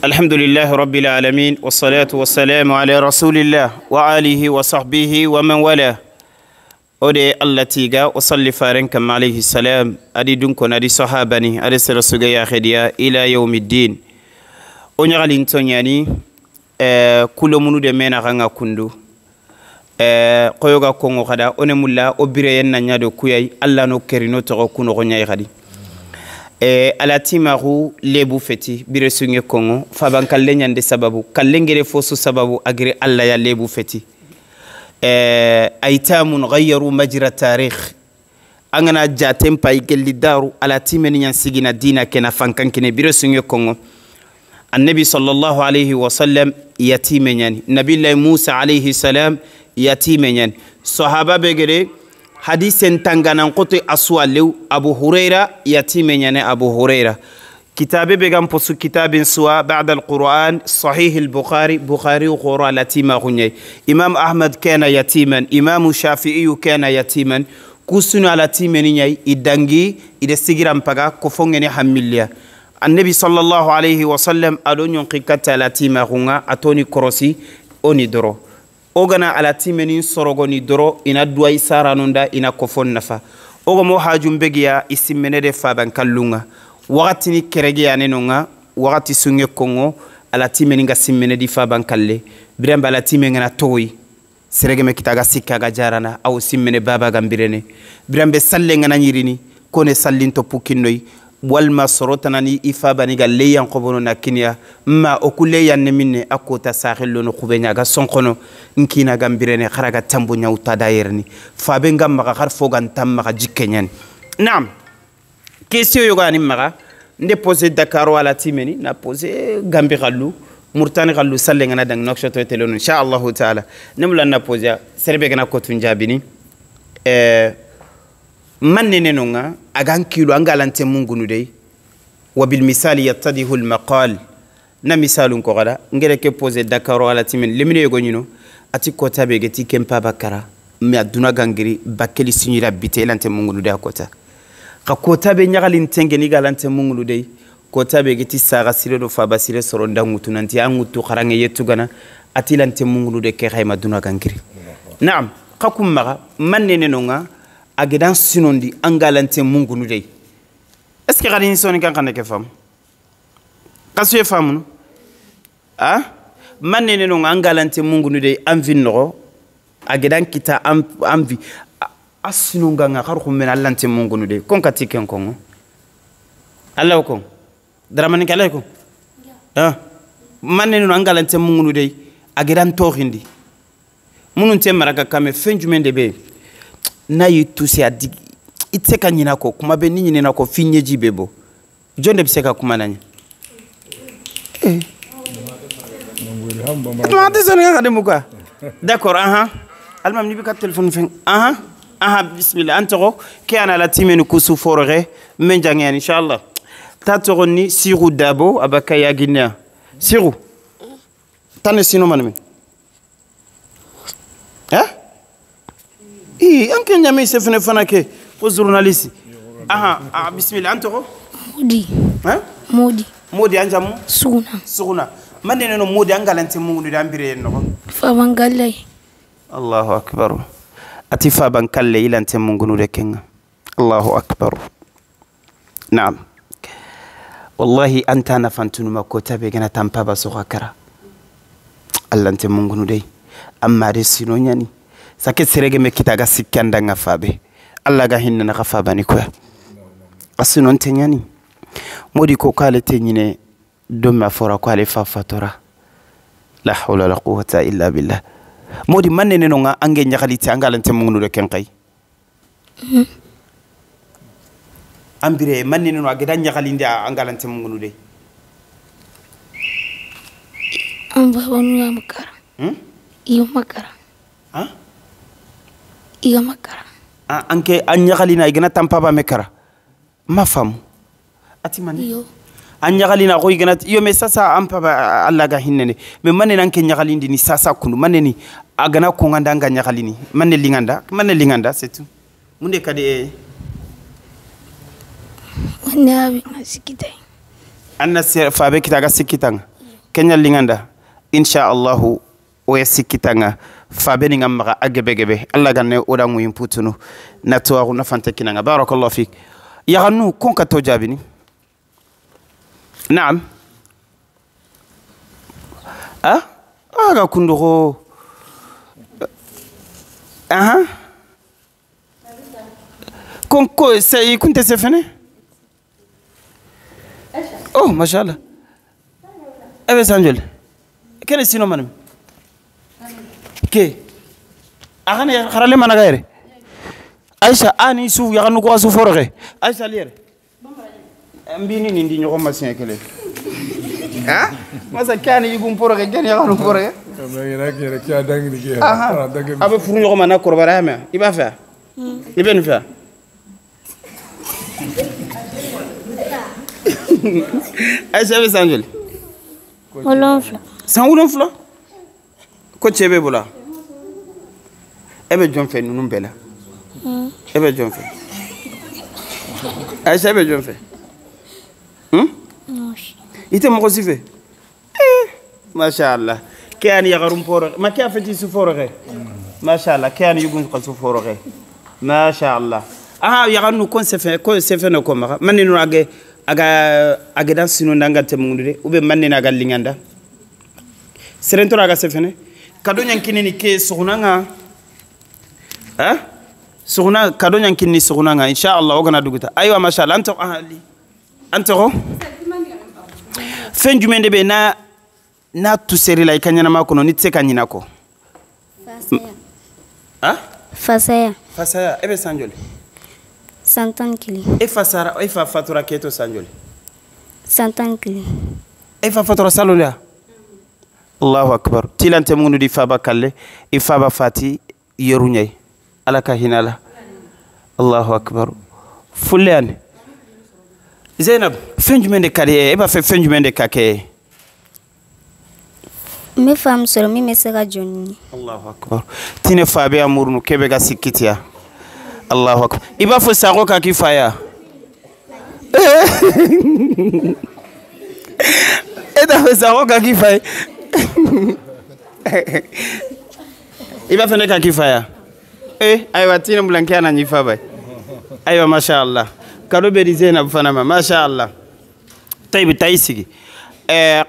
الحمد لله رب العالمين والصلاة والسلام على رسول الله وآله وصحبه ومن والاه أودي الله تيجا وصلي فارنك عليه السلام أدي دونكم أدي صحابني أدي سرسوجا يا خديا إلى يوم الدين أنيغالين تونياني كل منو دمنا غنا كندو قيوغا كونغو خدا أنمولا أبريان نانيادو كوياي الله نو كرينو تغو كونو غنياي خدي alatimaru lebu feti bire sunge kongo faban kallen yande sababu kallengere fosu sababu agire alla ya lebu feti aitamun ghayyaru majra tarikh angana jatem pay gelli daru alatimen yan sigina dina kena fankan kene bire sunge kongo annabi sallallahu alayhi wa sallam yatimen yani nabillahi musa alayhi salam yatimen yani sahaba begere حديث تنغانان قطي أسواليو أبو هريرة يتيمين يعني أبو هريرة كتاب بيغان بسو كتاب سوا بعد القرآن صحيح البخاري بخاري وقرآن لتيما غنيي إمام أحمد كان يتيما إمام الشافعي كان يتيما كوسنو على تيمين إدانجي إذا سيجرام بغا كفونغني حميليا النبي صلى الله عليه وسلم أدون ينقيقات على تيما غنغا أتوني كروسي أوني درو ogana alati menin sorogoni doro ina duai saranunda ina kofon nafa ogo mo hajum begiya isimene de faban kallunga wakati ni kerege anenonga wakati sunge kongo alati meninga simmene di faban kalle biramba alati mengana toyi serege me kitaga sikka ga jarana aw simmene baba gambirene birambe salle ngana nyirini kone sallin to pukinnoy walma sorotanani ifabani ga leyan qobono nakinya ma okule yanne minne akota sakhillo no khubenya ga sonkono nkina gambirene kharaga tambu nyawta dayerni fabe ngam maka khar fogan tam maka jikkenyan naam question yo gani maka nde poser dakar wala timeni na poser gambi khallu murtani khallu salle ngana dang nokshoto telon inshallah taala nemla na poser serbe gana ko tunjabini من ننونغا أغان كيلو أنغالان تمونغو ندي وبالمثال يتضح المقال نا مثال كوغادا نغيري كي بوزي داكارو على تيمين لمن يغونينو اتي كوتا بيغتي كيمبا بكارا مي ادونا غانغري باكلي سينيرا بيتي لان تمونغو ندي كوتا كا كوتا بي نيغالين تنغني غالان تمونغو ندي كوتا بيغتي ساغا سيرو فابا سيرو سورون دانغوتو نانتي انغوتو خرانغي يتو غانا اتي لان تمونغو ندي كي خايما دونا غانغري نعم قاكم مغا من ننونغا agedan sinondi angalante mungu nudei est ce que gadin soni kan kan ke fam kasu e famu ah manene no angalante mungu nudei anvi no agedan kita anvi asinu nganga kharu men allante mungu nudei kon katiken kon allah ko dramani kala ko ah manene no angalante mungu nudei agedan tokhindi munun temara ka me fenjumende be na yitusi adi itseka nyina ko kuma be ninyi na ko finye jibebo jonde biseka kuma nanya ma dizone ga demuka d'accord aha almam ni bi ka telephone fin aha bismillah antoro ke ana la timenu kusu forere men jangen inshallah tatoroni siru dabo abaka yaginia siru tane sino maname anke nyame se fene fanake ko journaliste aha bismillah antoro modi modi anjamu suguna mande no modi angalante mungu da ambire no fa bangalle allahu akbar ati fa bankalle ilante mungu no de kenga allahu akbar نعم والله أنت أنا فانتونو ما كتابي جنا تامبابا سوغاكرا الله أنت مونغنو دي أما رسينو يعني سكت سرقة مكتاعا سكان دعنا فابي الله جاهين نغفابني كوي أصلا أنت يعني مودي كوكالة تنينه دوما فورا كوالي فافتورا لا حول ولا قوة إلا بالله مودي من نينونا أنجي نجالي تانغال أنت مونغنو دكينكاي أمبري من نينو أجدا نجالي ندي أنغال أنت مونغنو دي أمبا ونوا مكرا إيو مكرا ها إيو مكرا أنك أنجالي نايجنا تامبابا مكرا ما فهم أتي من إيو أنجالي ناقوي جنا يوم ساسا أمبابا الله جاهينني من أنك نجالي ندي ساسا كنو من أجنا كونغاندا نجالي ني من لينغاندا سيتو من كده ونابي مسكتي أنا فابك تاعك سكتان كنيا لينغاندا إن شاء الله ويسكتان فابني عم أجبه الله جنة أورامو ينبوتنو نتوارو نفانتكينا بارك الله فيك يا غنو كون كتوجابني نعم أنا كندو كون سي كنت سفني أوه ما شاء الله أبي سانجل كن سينو منم كي أغني خرالي ما نغيره أيشا أني سو يغنو كواسو فورغي أيشا لير أمبيني نندي نيو ما سين كله ها مثلا كان يقوم فورغي كان يغنو فورغي أبي فرن يوم أنا كوربارا ما يبقى فيها يبقى فيها أيشا أبي سانجل ولونفلا سانولونفلا كوتشي بيبولا أبي جون في نون بلا أبي جون في أيش أبي جون في إنت مقصي في ما شاء الله كان يغرم فورغ ما كان فتي سفورغ ما شاء الله كان يقول قصو فورغ ما شاء الله يغنو كون سفن نكون من نو aga dan sinu ndanga temundude ube manne na gallinganda serento raga sefene kado nyankini ke sugunanga suguna kado nyankini sugunanga inshallah ogana duguta aywa mashallah anto ahli anto fen jumende be na tu seri la ikanyana makono nitse kanyina ko fasaya ebe sanjole Santankili. Efa fatura keto sanjoli. Santankili. Efa fatura salolia. Allahu akbar. Tilante munu di faba kalle, ifaba fati yerunyay. Alaka hinala. Allahu akbar. Fulian. Zainab, fenjumende kale, eba fe fenjumende kake. Me fam solo mi mesera jonni. Allahu akbar. Tine fabe amurnu kebe ga sikitia. Allahu akbar. Iba fo sago ka kifaya. Eda fo sago ka kifaya. Iba fene ka kifaya. Aywa tina mulankia na nyifa bay. Aywa mashallah. Kado be di Zainab fanama mashallah. Tayib taysigi.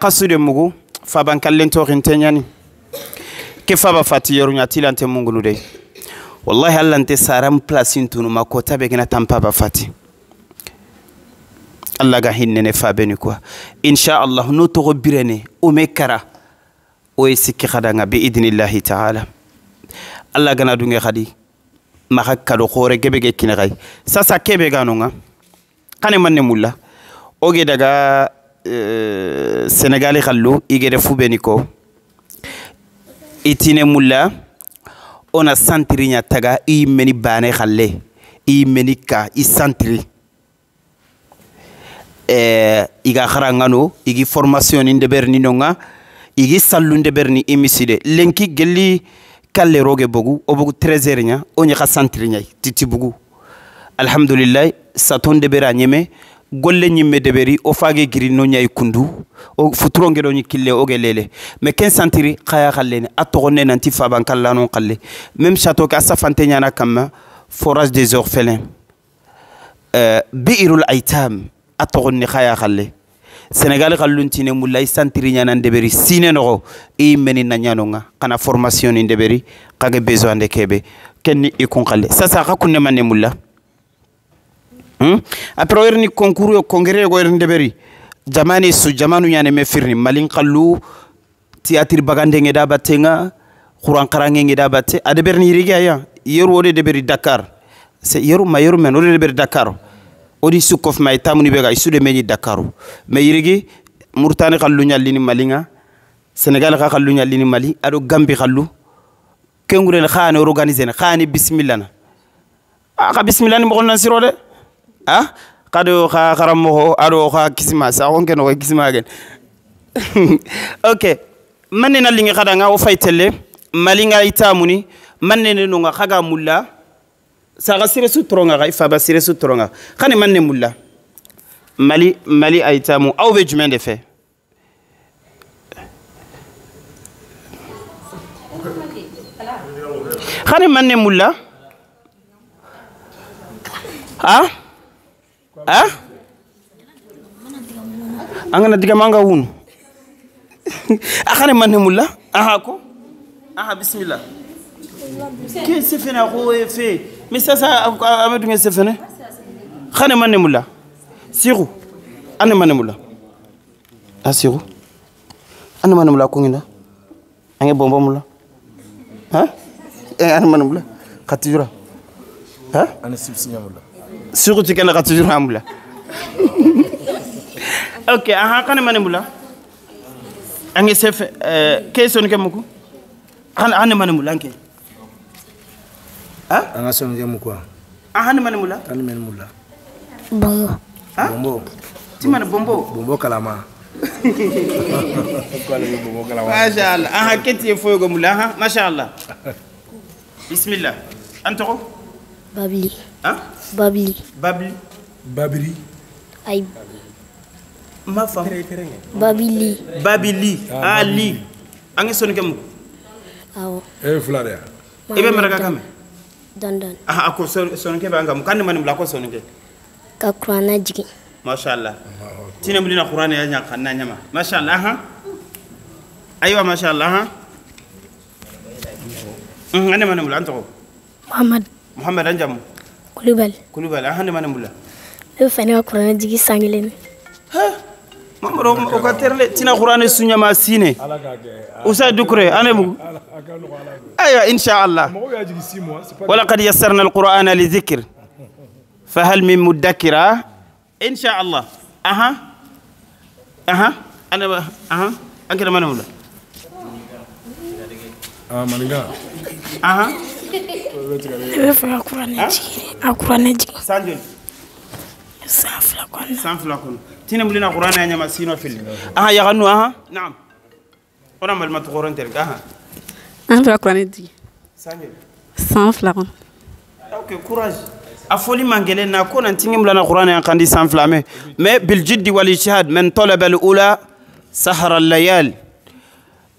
Qasude mugu faban kallen to xinteñani. Ke faba fati yorunya tilante mungulu dey. والله هل أنت سارم بلاسين تونو ما كوتا بيجنا تامبا بفاتي الله جاهين نفابني كوا إن شاء الله نوتو بيرني ومكرا ويسكي خدانا بإذن الله تعالى الله جنا دوني خدي ما خكرو خورة جبهة كنغاي ساسا كبه جانونا كان من نمولا أوجي دعا سنغالي خلو يجري فوبنيكو إتيني مولا ona santiri nya taga I meni bane khalle I meni ka I santiri iga kharangano igi formation inde berni nonga igi sallunde berni emiside lenki gelli kalle roge bogu o bogu 13h nya oni kha santiri nya titi bogu alhamdulillah satonde bera nyeme golle nyimme deberi o fage giri no nyay kundu o futuro ngedo nyi kille o gelele me ken santiri khaya khallene atogone nanti faban kallano khalle même château ka safante nyana kama forage des orphelins bi'irul aitam atogonni khaya khalle Sénégal khallun tine mulay santiri nyana ndeberi sine no e meni na nyanonga kana formation ndeberi kage besoin de kebe kenni e kon khalle sasa khakunne manne mulla après erni concours congrès go erne ndeberi jamani su jamanu nyane me firni malin khallu théâtre bagande ngeda batenga Quran karange ngeda batte adeberni riga ya yeru wode deberi Dakar c'est yeru mayeru men wode deberi Dakar odi sukof may tamuni bega isude meñi Dakaru mais yirigi Mauritanie khallu nyallini malinga Sénégal khallu nyallini Mali ado Gambie khallu kengurel khane organiser khani bismillah na ka bismillah ni mo nan sirode kado kha kharamo ado kha kisima sa on ken o kisima gen ok manne na lingi khada nga o faytelle malinga itamuni manne no nga khaga mulla saga sire su tronga ga ifa ba sire su tronga khani manne mulla mali aitamu aw be jumen de fe khani manne mulla angana diga manga wun khani manne mulla ko bismillah que c'est fait na fait mais ça amadou ngi c'est fait khane manne mulla siru ane manne mulla siru ane manne mulla ko nginda ange bomba mulla ane manne mulla khatijura ane sibsinya mulla siru tikena khatijura mulla ok khane manne mulla ange c'est fait question ke muko ane manne mulla anke anga son ngem quoi ane manne mulla ane men mulla Bongo. bombo timana bombo bombo kalama bombo kalama mashallah keti foyo mulla mashallah bismillah antoko Babli. babli babiri Ay. ma fam Babili. babili ali ange son ngem Awo. fulade ibe maraga kame Dandan. ako son ke banga kan man mla ko son ke Ka Qur'ana jigi. mashallah tina mulina qur'ana ya nyaka na nyama mashallah aywa mashallah ane man mla antoko Muhammad anjam Kulubal ane man mla E fane Qur'ana jigi sangilene. mamro o ka terle tina qur'ana sunya ma sine usa dukre ane mu aywa inshallah ولقد يسرنا القرآن لذكر فهل من مدكرة إن شاء الله أنا أنكر ما نقول مانغا Qur'ana jigi. سانجل سانفلاكون تينا ملينا قرآن يعني ما سينو فيل يا غنو نعم أنا مال ما تقولون ترك أنا Qur'ana jigi. سانجل Sans flacon. Ok, courage. Afoli mangele na ko nan tingim lana Qur'an yan kandi sans flamme mais bil jiddi wal ijtihad man talaba al ula sahara al layal.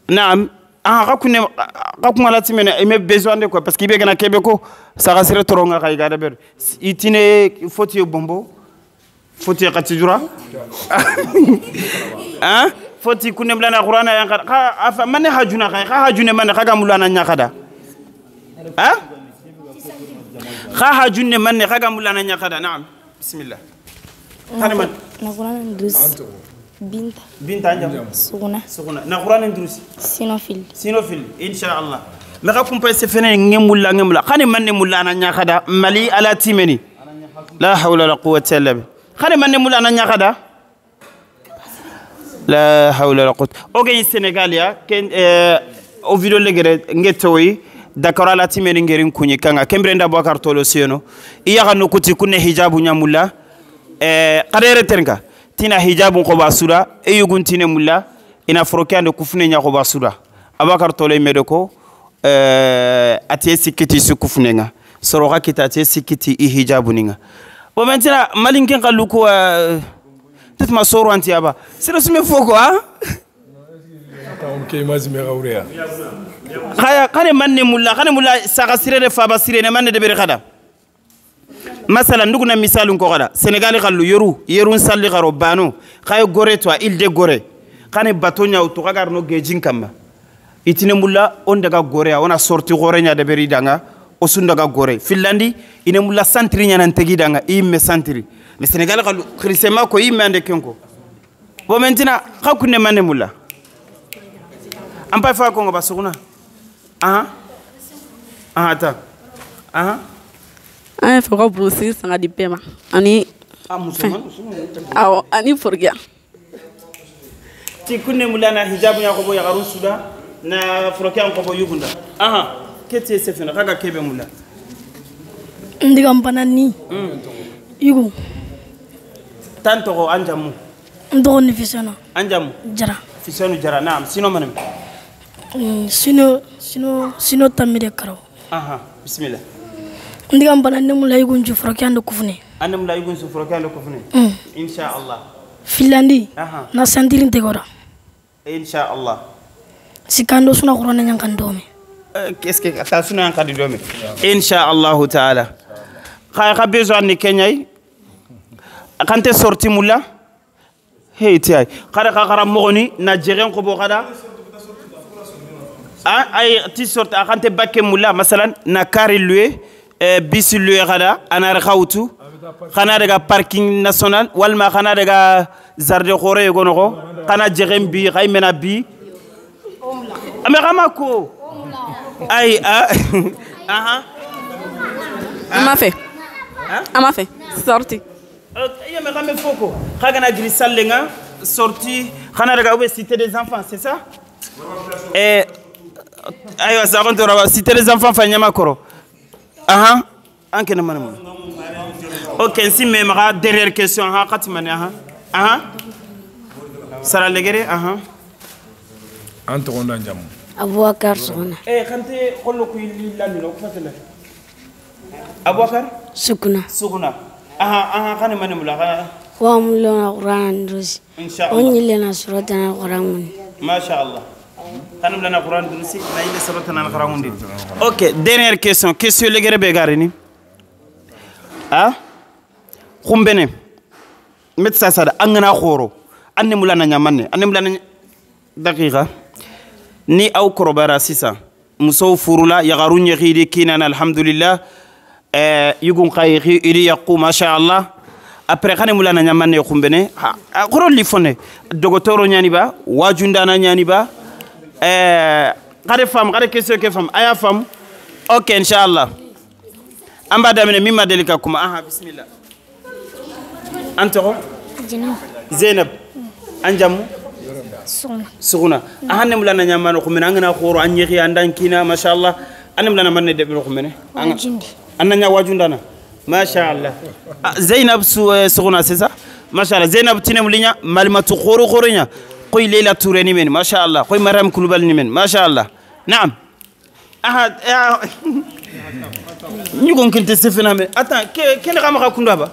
Naam, rakuna la timene me besoin de quoi parce qu'il be gana kebe ko ça rasire toronga kay gada ber. Itine foti bombo. Foti katijura. Foti kunem lana Qur'an yan ka man hajuna kay hajune man ka mulana nyakada. خاها جنة من خاجا مولانا نياكادا نعم بسم الله خانمان نقرأ ندرس بنت أنجم سخونة نقرأ ندرس سينوفيل إن شاء الله ما كم بس فينا نعمل خانمان مولانا نياكادا مالي على تيمني لا حول ولا قوة إلا بالله خانمان مولانا نياكادا لا حول ولا قوة أوكي السنغال يا كن أو فيديو لغيره نجتوي Dakar la timeni ngerin kunyi kanga kembrenda Bakar tolo siyono iya kanu kuti kunne hijabu nyamulla qadere tenka tina hijabu ko basura eyugun tine mulla ina frokande kufune nya ko basura Abakar tolo medeko ati sikiti su kufune nga soroga kitati sikiti I hijabu ninga bo maintenant malinken kalluko titma soro anti aba sira sume foko okay mazime gawriya khane manne mulla saka sire de faba sire ne manne de bere khada masala nduguna misalun ko gada Sénégal xallu yerun salli garo bano kay gore to il de gore kane batonya to kagar no gejin kamma itine mulla on daga gore ona sorti gore nya de beri danga o sun daga gore finlandi ine mulla santri nya nan tegi danga imme santri mais Sénégal xallu khrisema ko imme ande kenko bo maintenant khakune mane mulla ampa fa ko ngoba suguna ta An fa ka brusi sanga di pema ani ani forgia ti kunne mulana hijab nya ko bo ya garu suda na frokian ko bo yugunda kete se fena kaga kebe mulla ndigam banani yugu tanto ko anjamu ndo ni fisona anjamu jara fisonu jara naam sino manam sino tamide karo bismillah ndigam banani mulay gunju frokian do kufune ande mulay gunju frokian do kufune insha Allah filandi na santirin tegora insha Allah sikando suna qur'ana nyankandome qu'est-ce que ta suna nyankandome insha Allah taala kha besoin ni kenyay kante sorti mulla hey tiay khara mogoni na jeren ko bo khada ay ti sorti kante bakke mulla masalan na kari lué bis lué khada anar khawtu khana daga parking national walma khana daga zarde khore gonoko khana jeren bi khaymena bi Ameramako. Aïe, Ama fait. Sorti. Il me ramène Foko. Khagana Grissal Lenga, sorti. Khana daga cité des enfants, c'est ça? Et. Aïe, ça rentre cité des enfants, Fanyama Koro. Anke na manam. Ok, si même dernière question, Khatimane, Sara Legere, Anto onda jam. Abouakar Sukuna. Kante kollo ko lilani lo fatala. Abouakar Sukuna. Khane manem la. Wa mulona Qur'an rusi. Inshallah. On yilena suratan Qur'an. Mashallah. Khanum lana Qur'an rusi na ile suratan al-Qur'an. OK, dernière question. Question legere be garini. Khumbene. Metsa sada angana khoro. Anne mulana nyamanne. Anne mulana daqiqa. Ni aw korobara sisa muso furula yagaru nyexidi kinan alhamdulillah yugun khayri ili yaqu ma sha Allah après khane mulana nyamane khumbene khoro li fone dogotoro nyani ba wajundana nyani ba khade fam khade question ke fam aya fam OK inshallah amba damene mimma delika kuma bismillah antoro Zainab anjamu Suguna ahanne mulana nyamano khumena ngana khoro anyexi andan kina mashallah anne mulana manne de be khumene anna wajundana mashallah Zainab Suguna c'est ça mashallah Zainab tinem linya malmatu khoro khoronya koy Leila Touré ni men mashallah koy Maram Kulubal ni men mashallah naam nyugon kinte sefena me attends ken xama xa kunda ba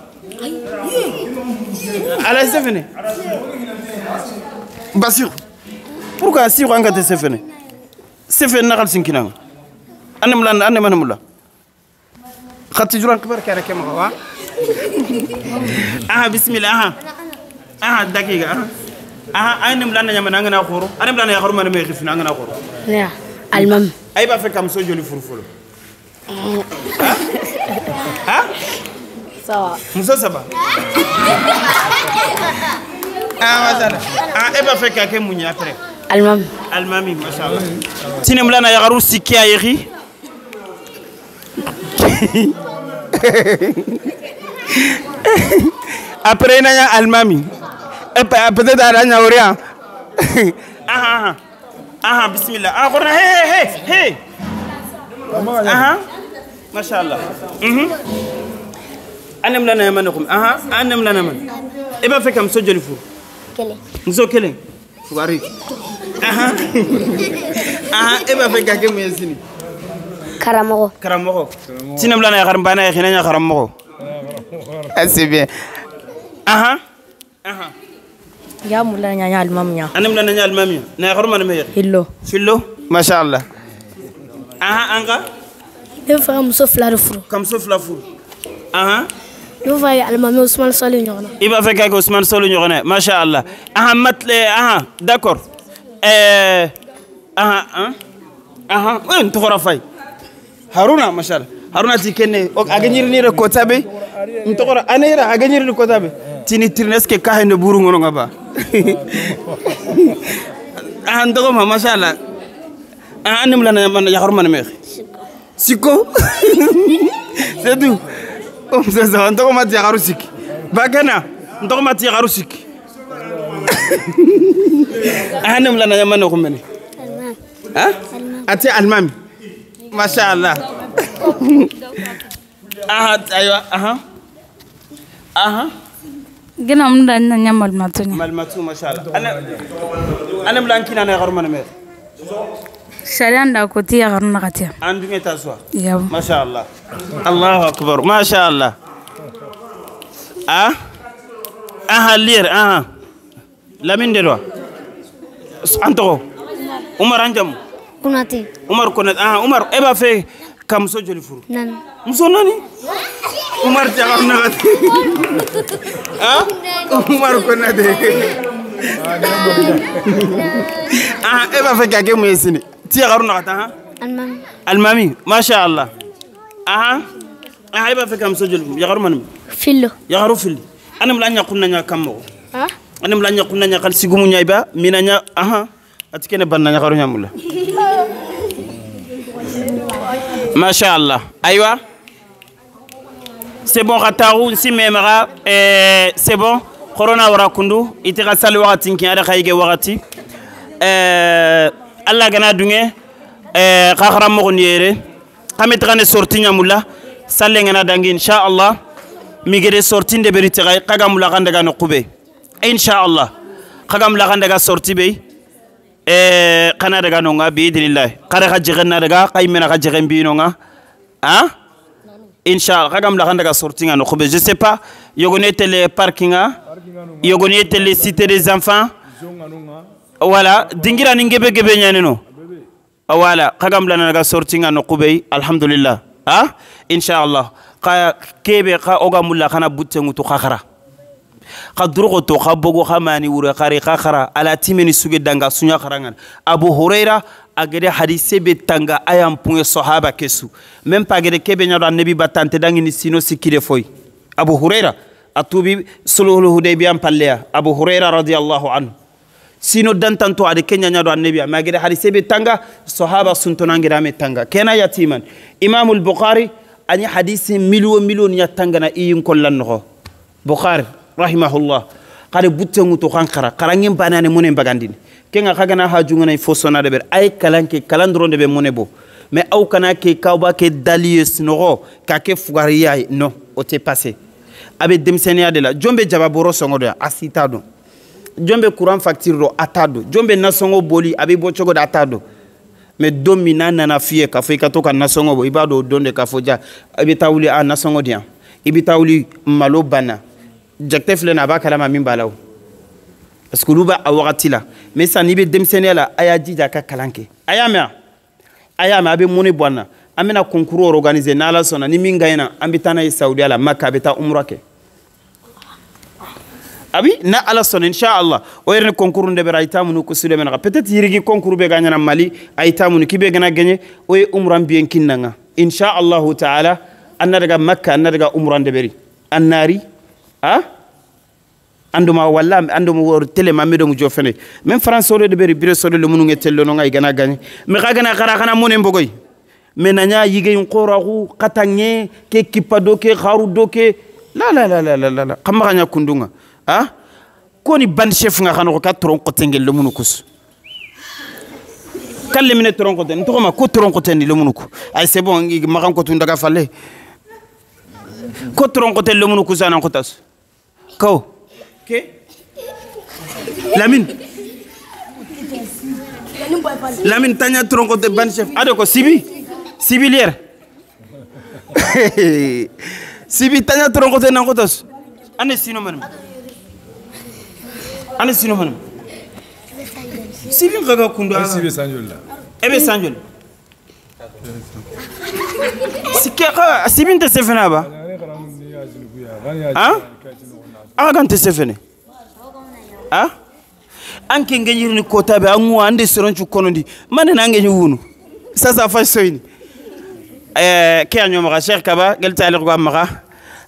ala sefene Basir, pourquoi si on a fait c'est fait n'a pas sinkinang. Anemlan anemanamula. Khatijuran kibar kara kema bismillah dakiga anemlan nyamana ngana khoro anemlan ya khoro man me khifna ngana khoro ya almam ay ba fe kam so joli furfulo sawa muso saba masala eba fe ka ke munya après almami mashallah tinem lana ya garu sikki ayri après nanya almami peut-être aranya oria bismillah khorna hey mashallah anem lana yamanakum anem lana man eba fe kam so joli fur Kele. Muso kele. Fugari. Eba fe ka ke muyesini. Karamogo. Tinam lana ya karambana ya khinanya karamogo. C'est bien. Ya mulana nya almamnya. Anam lana nya almamnya. Na kharuma na meyer. Fillo. Mashallah. Anga. Dem fa muso fla furu. Kam so fla furu. aha yo fa almami Ousmane Solo ñogona iba fe kay Ousmane Solo ñogona ma sha Allah aha matle aha d'accord aha en to khora fay Haruna ma sha Allah Haruna ti kenne o aganyir ni re ko tabe to khora anira aganyir ni ko tabe tini tirneske ka hende buru ngono ngaba aha ndo ma sha Allah anim la na man ya Haruna me siko c'est tout c'est ça ndo ma ti garu siki bagana ndo ma ti garu siki anim la na man ko mene ha ati almami ma sha Allah aha aywa aha gina mun da nya malmatu ma sha Allah ana blankina na garu man me sharian da ko tiya garuna katiya andu ngeta so ya ma sha Allah Allahu akbar ma sha Allah aha lire aha lamin de do anto Umar anjam kunati Umar kunat Umar eba fe kam so joli furu nan muso nani Umar jagar nagat Umar kunat eba fe kake mu yesini ti jagar nagat almami ma sha Allah eba fe kam so joli jagar man fillo jagaru fil anam la nya kunna nya kammo anam la nya kunna nya kal sigumu nya ba minanya atikene banna nya garu nyamula ما شاء الله أيوة c'est bon rataru si memra c'est bon corona wara kundu itira sal wakati kin ada khayge wakati alla gana dunge khakhara mo ngere kametrane sorti nyamula salle ngana dangi insha Allah migere sorti de berite kaga mula kanda gano kube insha Allah kaga mula kanda ga sorti be kana daga nonga bi idillah kare ka jigenna daga kaymena ka jigen bi nonga inshallah kagam la daga sortinga no khobe je sais pas yogone tele parkinga yogone tele cité des enfants voilà dingira ni ngebe gebe nyaneno voilà kagam la daga sortinga no khobe alhamdulillah inshallah ka kebe ka oga mulla kana buttengu to khakhara qadrugo to khabogo khamani wure khari khakhara ala timeni suge danga sunya kharangan Abu Huraira agede hadise be tanga ayam punge sahaba kesu même pas gede kebe nyado annabi batante dangi ni sino sikide foy Abu Huraira atubi sulhul hudaybiyah palleya Abu Huraira radiyallahu anhu sino dantanto ade kenya nyado annabi ma gede hadise be tanga sahaba suntonangira me tanga kena yatiman Imam al-Bukhari ani hadise million ya tanga na iyin kollan no Bukhari rahimahullah kare buttengu to kankara karangin banane munen bagandini kenga kagana hajungana fosona de ber ay kalanke kalandro de be monebo mais au kana ke kawba ke dalies no ka ke fugariya no o te passé abe demsenia de la jombe jababoro songo de asitado jombe courant facture do atado jombe nasongo boli abe bochogo da atado mais domina na fie ka fe ka to ka nasongo bo ibado donde ka foja abe tawli nasongo dia ibi tawli malo bana jakte fle na ba kalama min balaw parce que luba awati la mais ça ni be demsene la aya jija ka kalanke ayama abe moni bonna amena concours organiser na la sona ni min gayna ambitana Saudi ala Makka beta umrake abi na ala sona inshallah o yerne concours de beraita munu ko sule mena peut-être yirigi concours be gagna na Mali ayta munu kibe gana gagné o e umran bien kinanga inshallah taala anna daga Makka anna daga umran de beri annari anduma walla anduma wor tele mamedo mu jofene même France solo de beri bire solo le munu ngetello no ngay gana gagné mais kagana khara mone mbogoy mais nanya yigey qoraxu katangé ke kipado ke kharu doke la kama ganya kundunga koni ban chef nga xano ka tron ko tengel le munu kus kalle mine tron ko ten to ma ko tron ko ten le munu ko ay c'est bon ngi makan ko tun daga falle ko tron ko ten le munu kusana ko tas ko ke Lamine tanya tron ko te ban chef ado ko sibi lier sibi tanya tron ko te nan ko tas ane sino manam sibi ngaga kundu sibi sanjol la ebe sanjol sibi nte sefena ba ah kan tɛ se fɛnɛ ah an kɛ ngɛɲiri ni kota bɛ an ŋu an de sɔrɔ cu kɔnɔdi mane na ngɛɲi wunu sasa fa soyini ke a ɲɔmaga Cheikh Kaba gel ta ko maga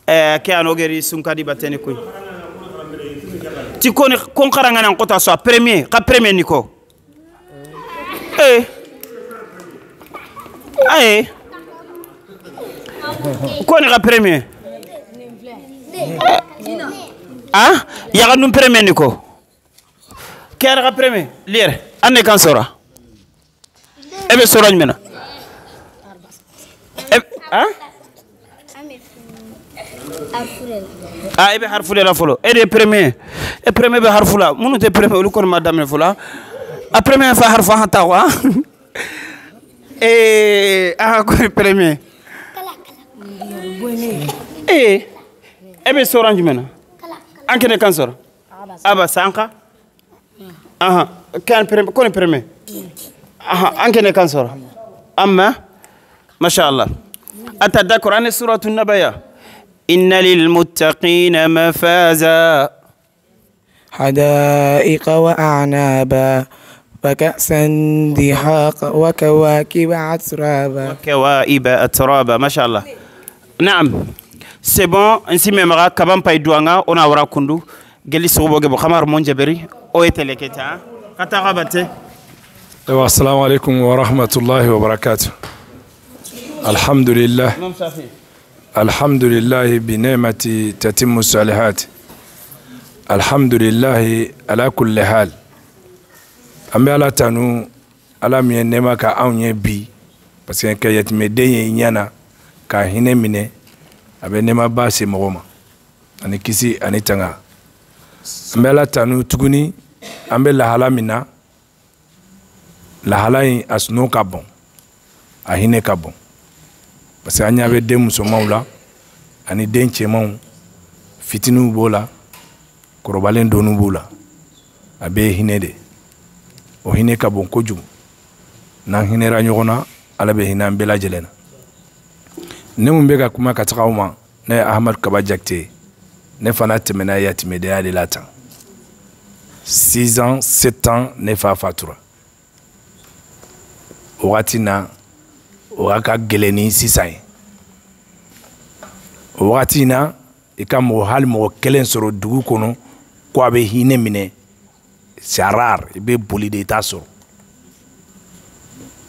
ke a no geri sunkadi bateni koy ti koni kon karanga nan kota so premier ka premier ni ko aye koni ka premier ah ya ga num premier ni ko kera ka premier lire ane kan sora ebe sora nymena ah ebe harfule la folo ede premier e premier be harfula munu te premier lu kon madame fula a premier fa harfa hata wa ko premier ebe sora nymena anke ne kan sora aba sanka aha kan premier kon premier aha anke ne kan sora amma ما شاء الله أتذكر عن سورة النبأ إن للمتقين مفازا حدائق وأعنابا وكأسا دحاقا وكواكب أترابا ما شاء الله نعم c'est bon ainsi même kabam pay duanga ona wara kundu geli sobo ge khamar mon jaberi o eteleketa kata gabate السلام عليكم ورحمة الله وبركاته الحمد لله بنعمة تتم الصالحات الحمد لله على كل حال أمي على تانو على مي نعمة كأوني بي بس إنك يتمدين ينانا كهينة منه أبي نعمة باسي مغوما أني كيسي أني تانغا أمي على تانو تغني أمي لحالا منا لحالا أسنو كابون أهينة كابون parce que an y'avait des musomanw la ani den cɛmanw fitiniw b'o la kɔrɔbalen donu b'o la a bɛɛ ye hinɛ de o hinɛ ka bon kojugu n'an hinɛra ɲɔgɔn na ala bɛ hinɛ an bɛɛ lajɛlen na ne mun bɛ ka kuma ka taga aw ma ne ye Ahamadu Kaba Jakite ne fana tɛmɛna yatimɛdenya de la tan 6 ans 7 ans ne fa fatura o wagati na o ka gɛlɛn sisan ye o wagati na i ka mɔgɔ hali mɔgɔ kelen sɔrɔ dugu kɔnɔ ko a bɛ hinɛ minɛ c'est rare i bɛ boli de i t'a sɔrɔ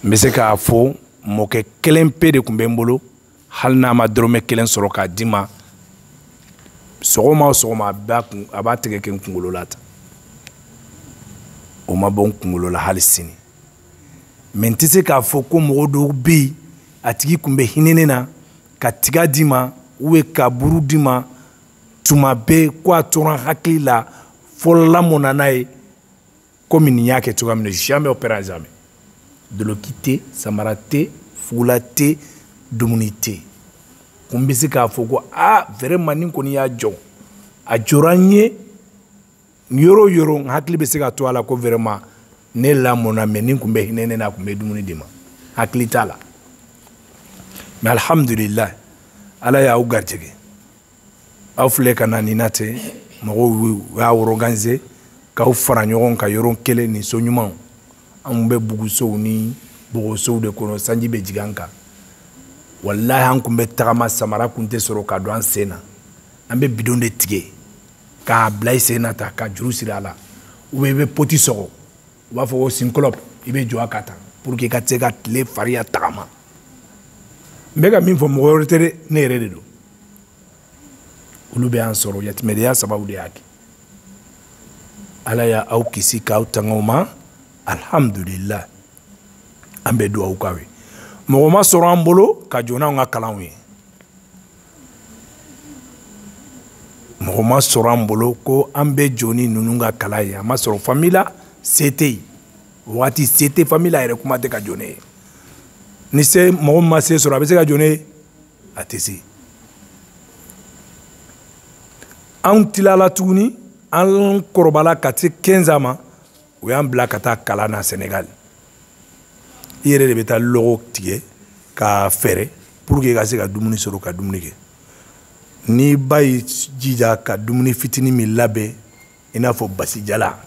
n bɛ se k'a fɔ mɔkɛ kelen pe de tun bɛ n bolo hali n'a ma dɔrɔmɛ kelen sɔrɔ k'a di ma sɔgɔma o sɔgɔma a b'a tɛgɛ kɛ n kunkolo la tan o ma bɔ n kunkolo la hali sini mais n tɛ se k'a fɔ ko mɔgɔ dɔw bɛ yen a tigi tun bɛ hinɛ ne na ka tiga di ma ou ka buru di ma tuma bɛɛ ko a tora hakili la fɔ lamɔna n'a ye komi nin y'a kɛ cogoya min na jamais au père jamais doloki tɛ samara tɛ fugula tɛ dumuni tɛ ko n bɛ se k'a fɔ ko vraiment nin kɔni y'a jɔ a jɔra n ye yɔrɔ o yɔrɔ n hakili bɛ se ka to a la ko vraiment ne lamɔna mais nin tun bɛ hinɛ ne na a tun bɛ dumuni di ma hakili t'a la mais alhamdulillah ala y'aw garijɛgɛ aw filɛ ka na nin na ten mɔgɔw y'a organiser k'aw fara ɲɔgɔn kan yɔrɔ kelen ni so ɲumanw an bɛ bugusow ni bɔgɔsow de kɔnɔ sanji bɛ jigin an kan wallahi an tun bɛ tagama samara tun tɛ sɔrɔ ka don an sen na an bɛ bidon de tigɛ k'a bila i sen na ta ka juru siri a la ou bien i bɛ poti sɔgɔ u b'a fɔ ko sinkɔlɔp i bɛ jɔ a kan tan pour que i ka se ka tile fariya tagama n bɛ ka min fɔ mɔgɔ wɛrɛ tɛ dɛ ne yɛrɛ de don olu bɛ y'an sɔrɔ yatimɛdenya sababu de y'a kɛ ala y'aw kisi k'aw tanga o ma alhamdulillah an bɛ dugawu k'aw ye mɔgɔ ma sɔrɔ an bolo ka jɔ n'anw ka kalanw ye mɔgɔ ma sɔrɔ an bolo ko an bɛ jɔ ni ninnu ka kalan ye a ma sɔrɔ famille la se tɛ yen waati se tɛ famille la yɛrɛ kuma tɛ ka jɔ ne ye ni se mɔgɔ min ma se sɔrɔ a bɛ se ka jɔ ne ye a tɛ se anw tilala tuguni an kɔrɔbala ka se 15 ans ma u y'an bila ka taa kalan na Sénégal i yɛrɛ de bɛ taa lɔgɔ tigɛ k'a fɛrɛ pour que i ka se ka dumuni sɔrɔ ka dumuni kɛ ni ba y'i jija ka dumuni fitinin min labɛn i n'a fɔ basijala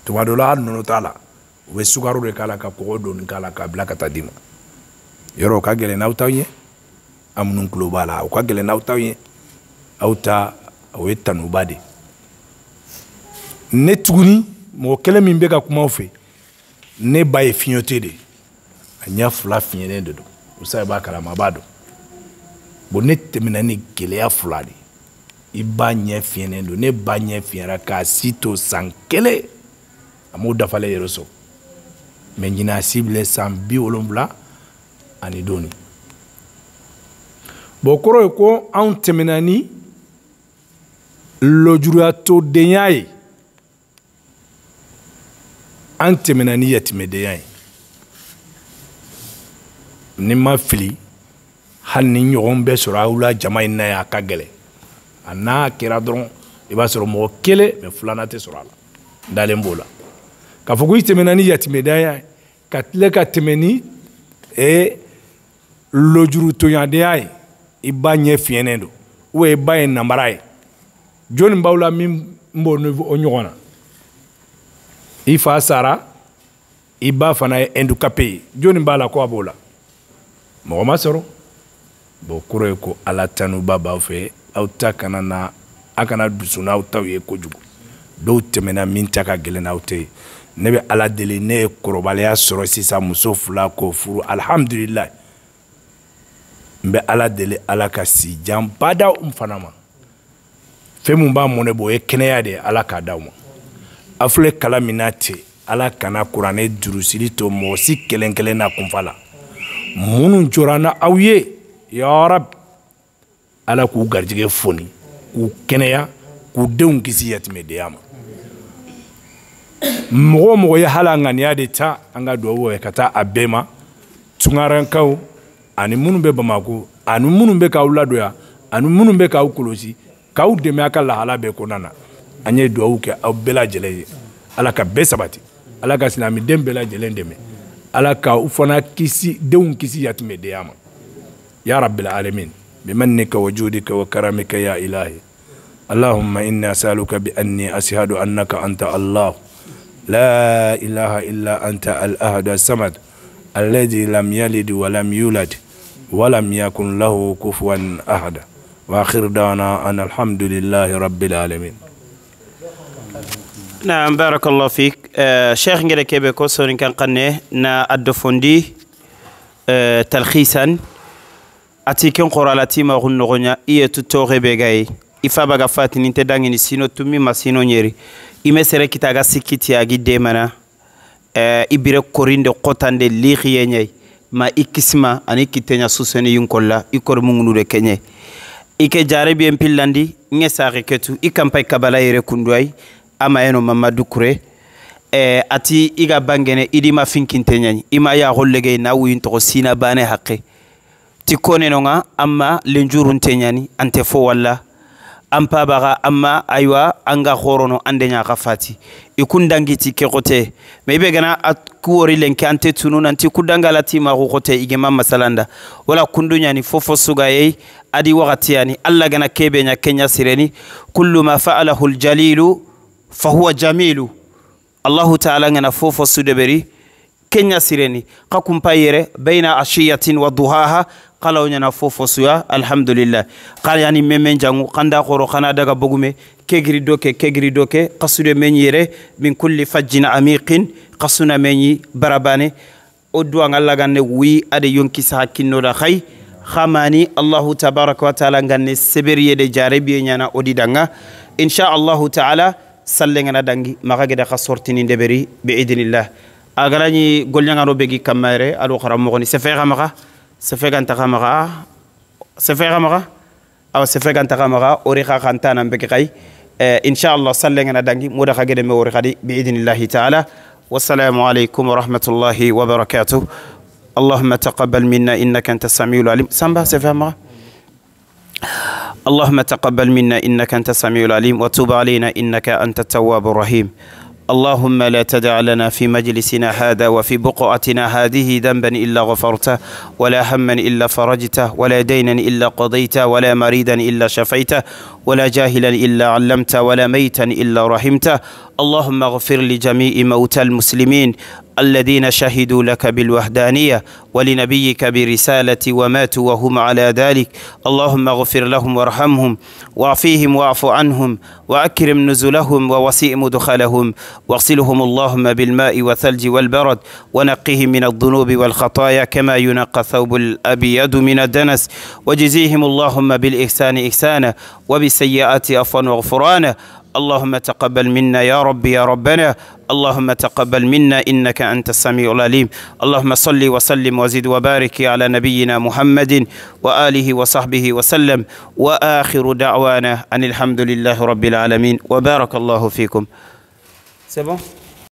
tuma dɔ la hali nɔnɔ t'a la u bɛ sukaro de k'a la ka kɔgɔ dɔɔni k'a la k'a bila ka taa d'i ma yɔrɔ o ka gɛlɛn n'aw t'aw ye an minnu tulo b'a la o ka gɛlɛn n'aw t'aw ye aw ta o ye tanuba de ne tuguni mɔgɔ kelen min bɛ ka kuma aw fɛ ne ba ye fiɲɛte de a ɲɛ fila fiɲɛnen de don o sa b'a kalama a b'a dɔn bon ne tɛmɛna ni gɛlɛya fila de i ba ɲɛ fiɲɛnen don ne ba ɲɛ fiɲɛra k'a si to san kelen a m'o dafalen yɛrɛ sɔrɔ mɛ ɲinan si bile san 70 ani dɔɔni bon kɔrɔ ye ko anw tɛmɛna ni lojuruyatɔdenya ye an tɛmɛna ni yatimɛdenya ye ni ma fili hali ni ɲɔgɔn bɛ sɔrɔ aw la jama in na ye a ka gɛlɛn a n'a kɛra dɔrɔn i b'a sɔrɔ mɔgɔ kelen mɛ filanan tɛ sɔrɔ a la n dalen b'o la k'a fɔ ko i tɛmɛna ni yatimɛdenya ye ka tila ka tɛmɛ ni lojurutonyadenya ye i ba ɲɛ fiɲɛnen don ou i ba ye namara ye jɔnni b'aw la min b'o ɲɔgɔn na i fa sara i ba fana ye handicapé ye jɔnni b'a la ko a b'o la mɔgɔ ma sɔrɔ bon kɔrɔ ye ko ala tanuba b'aw fɛ aw ta kana na a kana dusu n'aw taw ye kojugu dɔw tɛmɛna min ta ka gɛlɛn n'aw tɛ ye ne bɛ ala deli ne ye kɔrɔbaliya sɔrɔ sisan muso 2 k'o furu alhamdulilayi n bɛ ala deli ala ka si jan bada n fana ma fɛn min b'a mɔnɛ bɔ o ye kɛnɛya de ye ala k'a d'aw ma a filɛ kala min na ten ala kana kuranɛ jurusiri to mɔgɔ si kelen kelen na kunfa la minnu jɔra na aw ye ya Rabbi ala k'u garijɛgɛ foni k'u kɛnɛya k'u denw kisi yatimɛdenya ma mɔgɔ o mɔgɔ ye hali a ŋaniya de ta an ka duwawu kɛ ka taa a bɛɛ ma tunkarankaw ani minnu bɛ Bamako ani minnu bɛ k'aw ladɔnya ani minnu bɛ k'aw kɔlɔsi k'aw dɛmɛ a ka lahala bɛɛ kɔnɔna na an ye duwawu kɛ aw bɛɛ lajɛlen ye ala ka bɛɛ sabati ala ka silamɛden bɛɛ lajɛlen dɛmɛ ala ka u fana kisi denw kisi yatimɛdenya ma ya rabbil alamin bimannika wa judika wa karamika ya ilahi اللهم إني أسألك بأني أشهد أنك أنت الله لا إله إلا أنت الأحد الصمد الذي لم يلد ولم يولد ولم يكن له كفوا أحد وآخر دعوانا أن الحمد لله رب العالمين. نعم بارك الله فيك شيخ نجري كيف كوسون كان قنة نا الدفندي تلخيصا أتيكن قرالتي ما غنغنيا إيه تتوغي بيجاي ifa baga fatini te dangini sino tumi masino nyeri imesere kitaga sikiti agi demana ibire korinde qotande lixiye nyai ma ikisma ani kitenya suseni yunkolla ikor mungunu de kenye ike jare bien pillandi nge saxe ketu ikampay kabala yere kunduay ama eno mamadou kure ati iga bangene idima finkinte nyani ima ya gollege na wuyin to sina bane haqqe ti konenonga amma lenjurun tenyani ante fo walla ampa baga amma aywa anga khorono ande nya khafati ikundangiti ke kote mebe gana akuori lenke ante tunu nanti kudangala tima kote igema masalanda wala kundunya ni fofo sugaye adi wakati yani alla gana kebe nya kenya sireni kullu ma fa'alahu aljalilu fa huwa jamilu allah ta'ala ngana fofo sudeberi kenya sireni qakumpayere baina ashiyatin wa duhaha qalaw nyana fofo suya alhamdulillah qal yani memen jangu qanda khoro khana daga bogume kegri doke qasude menyere min kulli fajjin amiqin qasuna menyi barabane odwa ngalla ganne wi ade yonki sa kinno da khay khamani allah tabaaraka wa taala ganne seberiye de jarabiye nyana odidanga insha allah taala sallengana dangi magageda khasortini ndeberi bi idnillah agalani golnyangano begi kamare ado kharam mogoni sefera maga sefegan takamaga sefera maga aw sefegan takamaga ori kha khantana begi kay inshallah sallengana dangi moda khagede me ori khadi bi idnillah ta'ala wassalamu alaykum wa rahmatullahi wa barakatuh اللهم تقبل منا إنك أنت السميع العليم سامبا سفهمها اللهم تقبل منا إنك أنت السميع العليم وتوب علينا إنك أنت التواب الرحيم اللهم لا تدع لنا في مجلسنا هذا وفي بقعتنا هذه ذنبا إلا غفرته ولا هما إلا فرجته ولا دينا إلا قضيته ولا مريدا إلا شفيته ولا جاهلا إلا علمته ولا ميتا إلا رحمته. اللهم اغفر لجميع موتى المسلمين الذين شهدوا لك بالوحدانية ولنبيك برسالة وماتوا وهم على ذلك. اللهم اغفر لهم وارحمهم واعفيهم واعف عنهم وأكرم نزلهم ووسيء مدخلهم واغسلهم اللهم بالماء والثلج والبرد ونقهم من الذنوب والخطايا كما ينقى الثوب الأبيض من الدنس وجزيهم اللهم بالإحسان إحسانا وبالسيئات عفوا وغفرانا. اللهم تقبل منا يا رب يا ربنا. اللهم تقبل منا إنك أنت السميع العليم. اللهم صل وسلم وزد وبارك على نبينا محمد وآله وصحبه وسلم وآخر دعوانا أن الحمد لله رب العالمين وبارك الله فيكم. C'est bon?